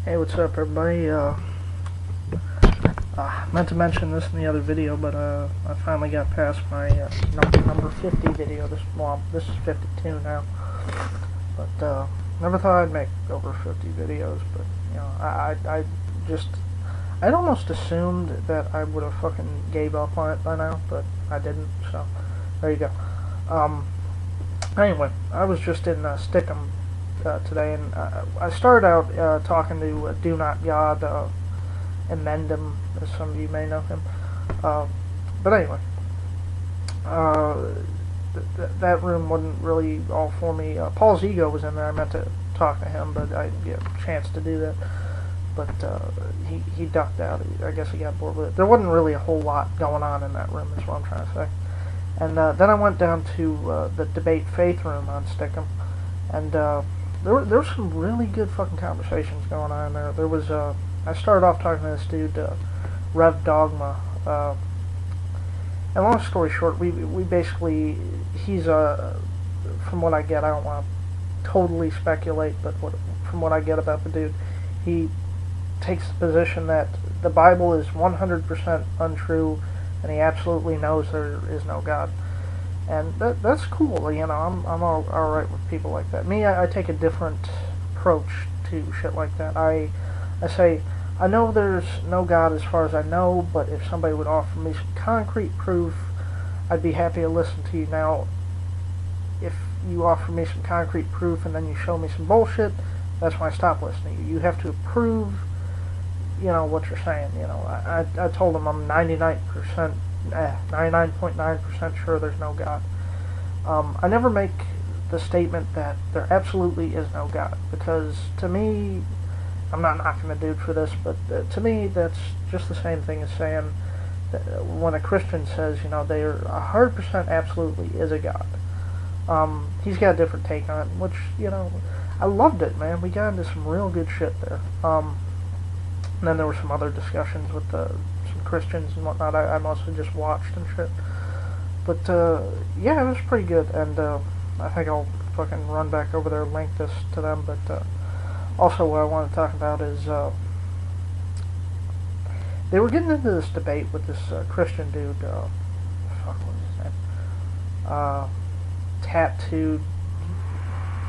Hey, what's up, everybody? Meant to mention this in the other video, but I finally got past my number 50 video. This is 52 now. But never thought I'd make over 50 videos. But you know, I'd almost assumed that I would have fucking gave up on it by now, but I didn't. So there you go. Anyway, I was just in Stickam today, and I started out talking to Do Not God. Amendum, as some of you may know him. But anyway, that room wasn't really all for me. Paul's Ego was in there. I meant to talk to him, but I didn't get a chance to do that. But he ducked out. I guess he got bored with it. There wasn't really a whole lot going on in that room, is what I'm trying to say. And then I went down to the debate faith room on Stickam, and there were some really good fucking conversations going on there. There was I started off talking to this dude, Rev Dogma, and long story short, we basically, he's from what I get, I don't want to totally speculate, but from what I get about the dude, he takes the position that the Bible is 100% untrue, and he absolutely knows there is no God. And that's cool, you know. I'm all right with people like that. Me, I take a different approach to shit like that. I say, I know there's no God as far as I know, but if somebody would offer me some concrete proof, I'd be happy to listen to you. Now, if you offer me some concrete proof and then you show me some bullshit, that's when I stop listening to you. You have to prove, you know, what you're saying. You know, I told him I'm 99.9% sure there's no God. I never make the statement that there absolutely is no God, because to me, I'm not knocking the dude for this, but to me, that's just the same thing as saying that when a Christian says, you know, they're 100% absolutely is a God. He's got a different take on it, which, you know, I loved it, man. We got into some real good shit there. And then there were some other discussions with some Christians and whatnot. I mostly just watched and shit. But, yeah, it was pretty good, and I think I'll fucking run back over there and link this to them, but, also, what I want to talk about is, they were getting into this debate with this Christian dude, fuck, what was his name? Tattooed,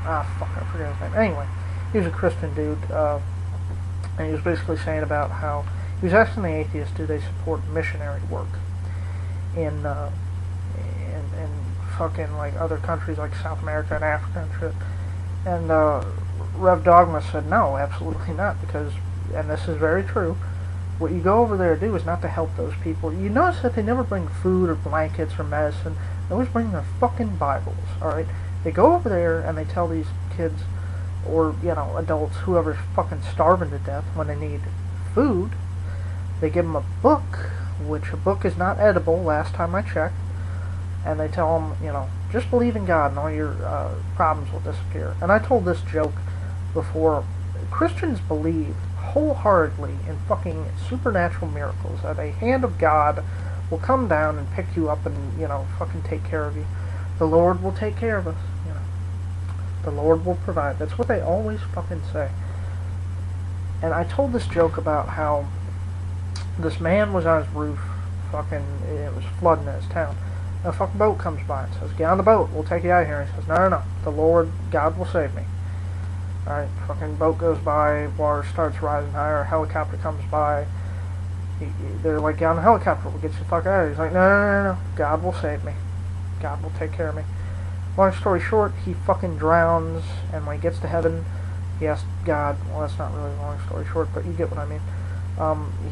fuck, I forget his name. Anyway, he was a Christian dude, and he was basically saying about how, he was asking the atheists, do they support missionary work in fucking, like, other countries like South America and Africa and shit. And, Rev Dogma said, no, absolutely not, because, and this is very true, what you go over there to do is not to help those people. You notice that they never bring food or blankets or medicine. They always bring their fucking Bibles, alright? They go over there and they tell these kids, or, you know, adults, whoever's fucking starving to death when they need food, they give them a book, which a book is not edible, last time I checked, and they tell them, you know, just believe in God and all your problems will disappear. And I told this joke before. Christians believe wholeheartedly in fucking supernatural miracles, that a hand of God will come down and pick you up and, you know, fucking take care of you. The Lord will take care of us, you know. The Lord will provide. That's what they always fucking say. And I told this joke about how this man was on his roof, fucking, it was flooding in his town. A fucking boat comes by and says, get on the boat, we'll take you out of here. And he says, no, the Lord, God will save me. Alright, fucking boat goes by, water starts rising higher, a helicopter comes by. They're like, get on the helicopter, we'll get you the fuck out of here. He's like, no, God will save me. God will take care of me. Long story short, he fucking drowns, and when he gets to heaven, he asks God, well, that's not really a long story short, but you get what I mean.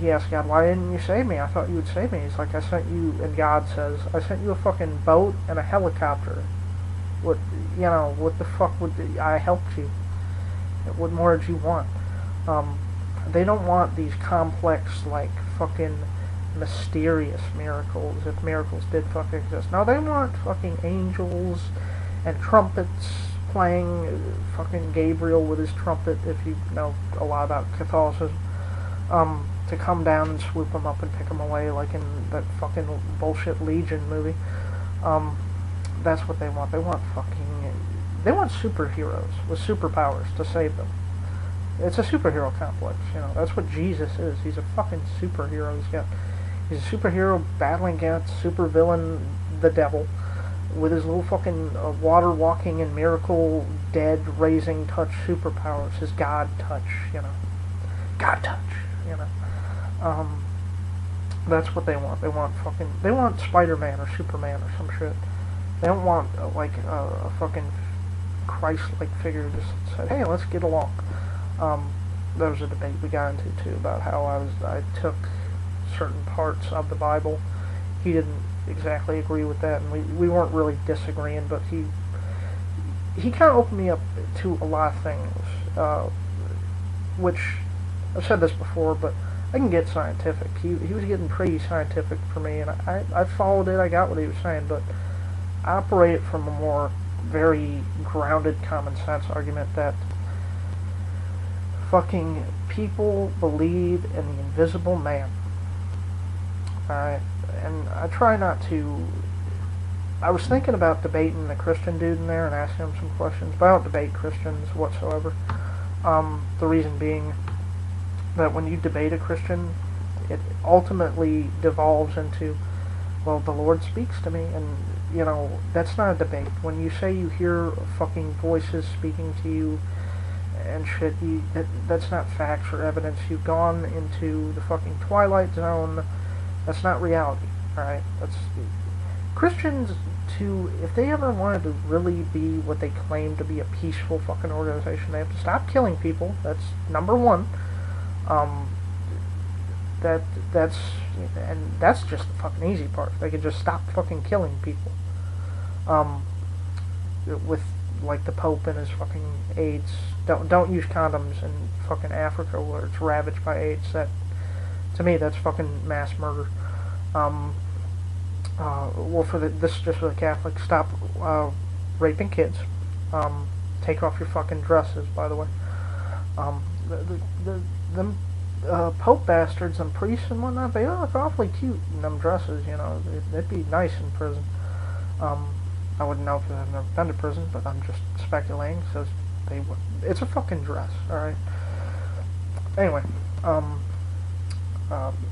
He asked God, why didn't you save me? I thought you would save me. He's like, I sent you, and God says, I sent you a fucking boat and a helicopter. What, you know, what the fuck would, I helped you. What more did you want? They don't want these complex, like, fucking mysterious miracles, if miracles did fucking exist. No, they want fucking angels and trumpets playing, fucking Gabriel with his trumpet, if you know a lot about Catholicism, to come down and swoop them up and pick them away, like in that fucking bullshit Legion movie. That's what they want. They want superheroes with superpowers to save them. It's a superhero complex, you know. That's what Jesus is. He's a fucking superhero. He's a superhero battling against supervillain, the devil, with his little fucking water walking and miracle dead raising touch superpowers. His God touch, you know. God touch, you know. That's what they want. They want Spider-Man or Superman or some shit. They don't want a fucking Christ-like figure just said, hey, let's get along. There was a debate we got into too about how I took certain parts of the Bible. He didn't exactly agree with that, and we weren't really disagreeing, but he kind of opened me up to a lot of things, which I've said this before, but I can get scientific. He was getting pretty scientific for me, and I followed it. I got what he was saying, but I operate from a more very grounded common sense argument that fucking people believe in the invisible man. Alright? And I try not to... I was thinking about debating the Christian dude in there and asking him some questions, but I don't debate Christians whatsoever. The reason being that when you debate a Christian, it ultimately devolves into, well, the Lord speaks to me, and, you know, that's not a debate. When you say you hear fucking voices speaking to you and shit, that's not facts or evidence. You've gone into the fucking twilight zone. That's not reality, alright? That's... Christians, if they ever wanted to really be what they claim to be a peaceful fucking organization, they have to stop killing people. That's number one. That's just the fucking easy part. They could just stop fucking killing people. With, like, the Pope and his fucking AIDS. Don't use condoms in fucking Africa where it's ravaged by AIDS. That, to me, that's fucking mass murder. Well, this is just for the Catholics. Stop raping kids. Take off your fucking dresses, by the way. Them Pope bastards and priests and whatnot, they look awfully cute in them dresses, you know. They'd be nice in prison. I wouldn't know because I've never been to prison, but I'm just speculating, because it's a fucking dress, alright? Anyway,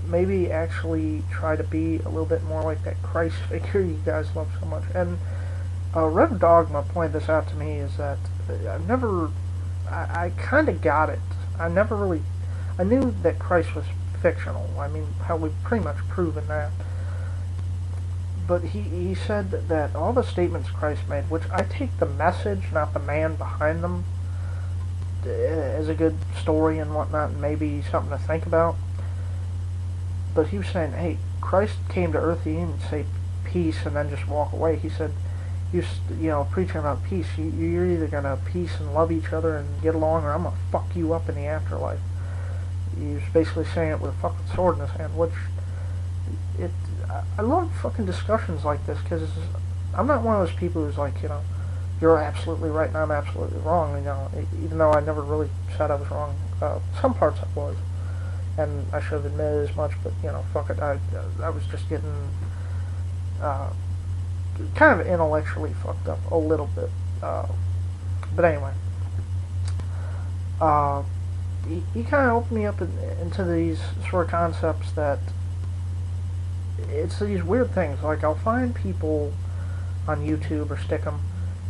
maybe actually try to be a little bit more like that Christ figure you guys love so much. And Rev Dogma pointed this out to me, is that I kind of got it. I knew that Christ was fictional. I mean, how we've pretty much proven that. But he said that all the statements Christ made, which I take the message, not the man behind them, as a good story and whatnot, and maybe something to think about. But he was saying, hey, Christ came to earth, he didn't say peace and then just walk away. He said, you know, preaching about peace, you're either going to peace and love each other and get along, or I'm going to fuck you up in the afterlife. He was basically saying it with a fucking sword in his hand, which, I love fucking discussions like this, because I'm not one of those people who's like, you know, you're absolutely right and I'm absolutely wrong, you know, even though I never really said I was wrong. Some parts I was, and I should have admitted as much, but, you know, fuck it, I was just getting, kind of intellectually fucked up a little bit, but anyway, he kind of opened me up into these sort of concepts that it's these weird things. Like, I'll find people on YouTube or Stickam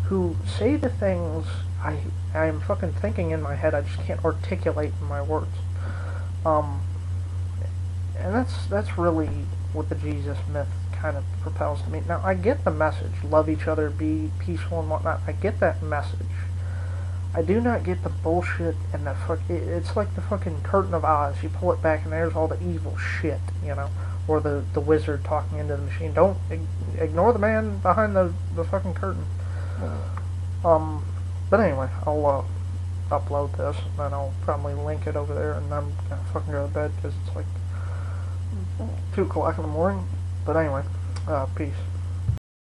who say the things I'm fucking thinking in my head, I just can't articulate in my words. And that's really what the Jesus myth kind of propels to me. Now, I get the message, love each other, be peaceful and whatnot. I get that message. I do not get the bullshit and the it's like the fucking Curtain of Oz. You pull it back and there's all the evil shit, you know, or the wizard talking into the machine. Don't ignore the man behind the fucking curtain. But anyway, I'll upload this and then I'll probably link it over there, and I'm gonna fucking go to bed because it's like 2 o'clock in the morning. But anyway, peace.